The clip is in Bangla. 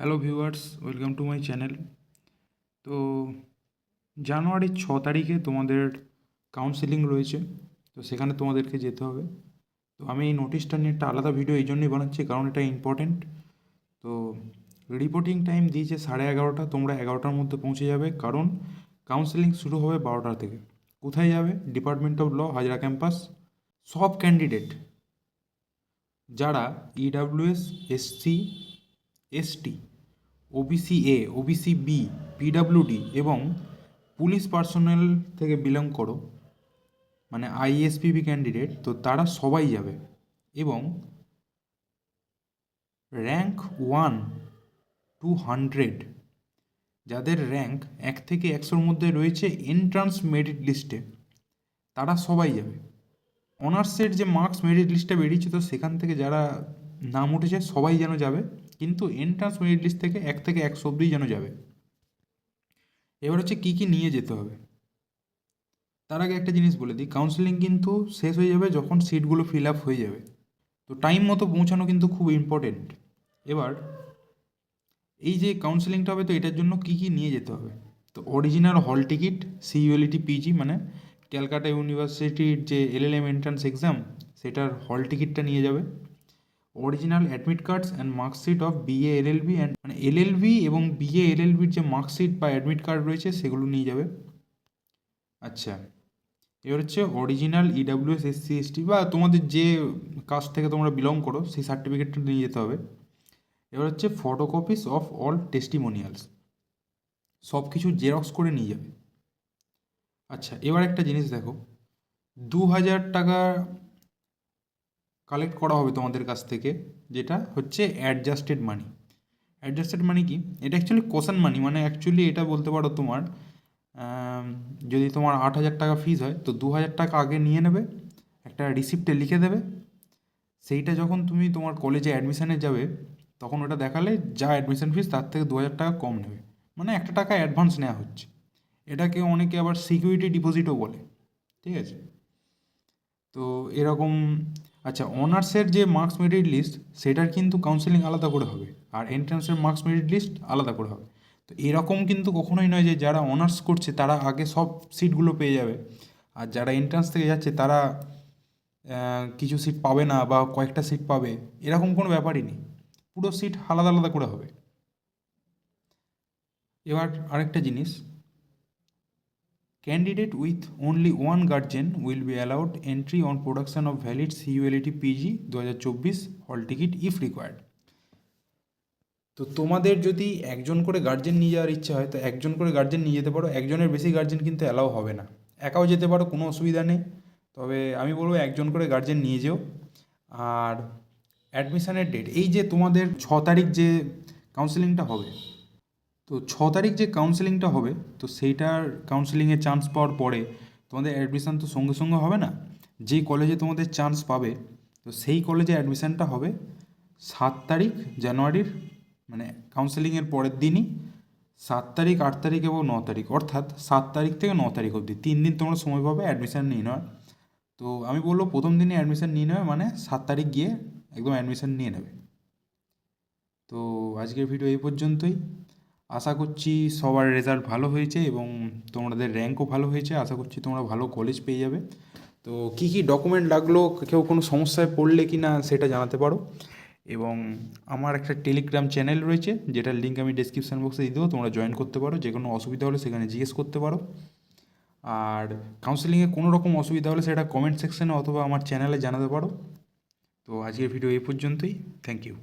Hello viewers, welcome to my channel. তো জানুয়ারির 6 তারিখে তোমাদের কাউন্সেলিং রয়েছে, তো সেখানে তোমাদেরকে যেতে হবে। তো আমি এই নোটিশটা নিয়ে একটা আলাদা ভিডিও এই জন্যই বানাচ্ছি, কারণ এটা ইম্পর্টেন্ট। তো রিপোর্টিং টাইম দিয়েছে 11:30, তোমরা 11টার মধ্যে পৌঁছে যাবে, কারণ কাউন্সেলিং শুরু হবে 12টা থেকে। কোথায় যাবে? Department of law, Hazra campus. সব ক্যান্ডিডেট যারা EWS, SC, ST, OBC A, OBC B, PWD এবং পুলিশ পার্সোনেল থেকে বিলং করো, মানে আইএসপিবি ক্যান্ডিডেট, তো তারা সবাই যাবে। এবং র্যাঙ্ক 1 to 100, যাদের র্যাঙ্ক 1 থেকে 100-র মধ্যে রয়েছে এন্ট্রান্স মেরিট লিস্টে, তারা সবাই যাবে। অনার্সের যে মার্কস মেরিট লিস্টটা বেরিয়েছে, তো সেখান থেকে যারা নাম উঠেছে সবাই যেন যাবে, কিন্তু এন্ট্রান্স মেরিট লিস্ট থেকে 1 থেকে 100 অব্দি যেন যাবে। এবার হচ্ছে কী কী নিয়ে যেতে হবে। তার আগে একটা জিনিস বলে দিই, কাউন্সেলিং কিন্তু শেষ হয়ে যাবে যখন সিটগুলো ফিল আপ হয়ে যাবে, তো টাইম মতো পৌঁছানো কিন্তু খুব ইম্পর্টেন্ট। এবার এই যে কাউন্সেলিংটা হবে, তো এটার জন্য কী কী নিয়ে যেতে হবে। তো অরিজিনাল হল টিকিট, সিইউএলটি পিজি মানে ক্যালকাটা ইউনিভার্সিটির যে এলএলএম এন্ট্রান্স এক্সাম, সেটার হল টিকিটটা নিয়ে যাবে। Original admit cards and marksheet of BA LLB and মানে এলএলবি এবং বিএ এলএলবির যে মার্কশিট বা অ্যাডমিট কার্ড রয়েছে সেগুলো নিয়ে যাবে। আচ্ছা, এবার হচ্ছে অরিজিনাল ইডাব্লিউএস, এসসি, এসটি বা তোমাদের যে কাস্ট থেকে তোমরা বিলং করো সেই সার্টিফিকেটটা নিয়ে যেতে হবে। এবার হচ্ছে ফটোকপিস অফ অল টেস্টিমোনিয়ালস, সব কিছু জেরক্স করে নিয়ে যাবে। আচ্ছা, এবার একটা জিনিস দেখো, 2,000 টাকা কালেক্ট করা হবে তোমাদের কাছ থেকে, যেটা হচ্ছে অ্যাডজাস্টেড মানি। অ্যাডজাস্টেড মানি কি? এটা অ্যাকচুয়ালি কোশন মানি, মানে অ্যাকচুয়ালি এটা বলতে পারো তোমার যদি তোমার 8,000 টাকা ফিস হয়, তো 2,000 টাকা আগে নিয়ে নেবে, একটা রিসিপ্টে লিখে দেবে। সেইটা যখন তুমি তোমার কলেজে অ্যাডমিশানে যাবে, তখন ওটা দেখালে যা অ্যাডমিশন ফিস তার থেকে 2,000 টাকা কম নেবে, মানে একটা টাকা অ্যাডভান্স নেওয়া হচ্ছে। এটাকে অনেকে আবার সিকিউরিটি ডিপোজিটও বলে, ঠিক আছে? তো এরকম। আচ্ছা, অনার্সের যে মার্কস মেরিট লিস্ট, সেটার কিন্তু কাউন্সেলিং আলাদা করে হবে, আর এন্ট্রান্সের মার্কস মেরিট লিস্ট আলাদা করে হবে। তো এরকম কিন্তু কখনোই নয় যে যারা অনার্স করছে তারা আগে সব সিটগুলো পেয়ে যাবে, আর যারা এন্ট্রান্স থেকে যাচ্ছে তারা কিছু সিট পাবে না বা কয়েকটা সিট পাবে, এরকম কোনো ব্যাপারই নেই। পুরো সিট আলাদা আলাদা করে হবে। এবার আরেকটা জিনিস, candidate with only one guardian will be allowed entry on production of valid CULT PG 2024 hall ticket if required. তো তোমাদের যদি একজন করে গার্জেন নিয়ে যাওয়ার ইচ্ছা হয়, তো একজন করে গার্জেন নিয়ে যেতে পারো, একজনের বেশি গার্জেন কিন্তু অ্যালাউ হবে না। একাও যেতে পারো, কোনো অসুবিধা নেই, তবে আমি বলবো একজন করে গার্জেন নিয়ে যেও। আর অ্যাডমিশানের ডেট, এই যে তোমাদের 6 তারিখ যে কাউন্সেলিংটা হবে, তো 6 তারিখ যে কাউন্সেলিংটা হবে, তো সেইটার কাউন্সেলিংয়ে চান্স পাওয়ার পরে তোমাদের অ্যাডমিশান তো সঙ্গে সঙ্গে হবে না। যেই কলেজে তোমাদের চান্স পাবে, তো সেই কলেজে অ্যাডমিশানটা হবে 7 তারিখ জানুয়ারির, মানে কাউন্সেলিংয়ের পরের দিনই। 7 তারিখ, 8 তারিখ এবং 9 তারিখ, অর্থাৎ 7 তারিখ থেকে 9 তারিখ অবধি 3 দিন তোমরা সময় পাবে অ্যাডমিশান নিয়ে নেওয়ার। তো আমি বলবো প্রথম দিনে অ্যাডমিশান নিয়ে নেবে, মানে 7 তারিখ গিয়ে একদম অ্যাডমিশান নিয়ে নেবে। তো আজকের ভিডিও এই পর্যন্তই। আশা করছি সবার রেজাল্ট ভালো হয়েছে এবং তোমাদের র্যাঙ্কও ভালো হয়েছে। আশা করছি তোমরা ভালো কলেজ পেয়ে যাবে। তো কী কী ডকুমেন্ট লাগলো, কেউ কোনো সমস্যায় পড়লে কি না সেটা জানাতে পারো। এবং আমার একটা টেলিগ্রাম চ্যানেল রয়েছে, যেটার লিঙ্ক আমি ডেসক্রিপশান বক্সে দিয়ে দেবো, তোমরা জয়েন করতে পারো। যে কোনো অসুবিধা হলে সেখানে জিজ্ঞেস করতে পারো। আর কাউন্সেলিংয়ে কোনো রকম অসুবিধা হলে সেটা কমেন্ট সেকশানে অথবা আমার চ্যানেলে জানাতে পারো। তো আজকের ভিডিও এই পর্যন্তই। Thank you.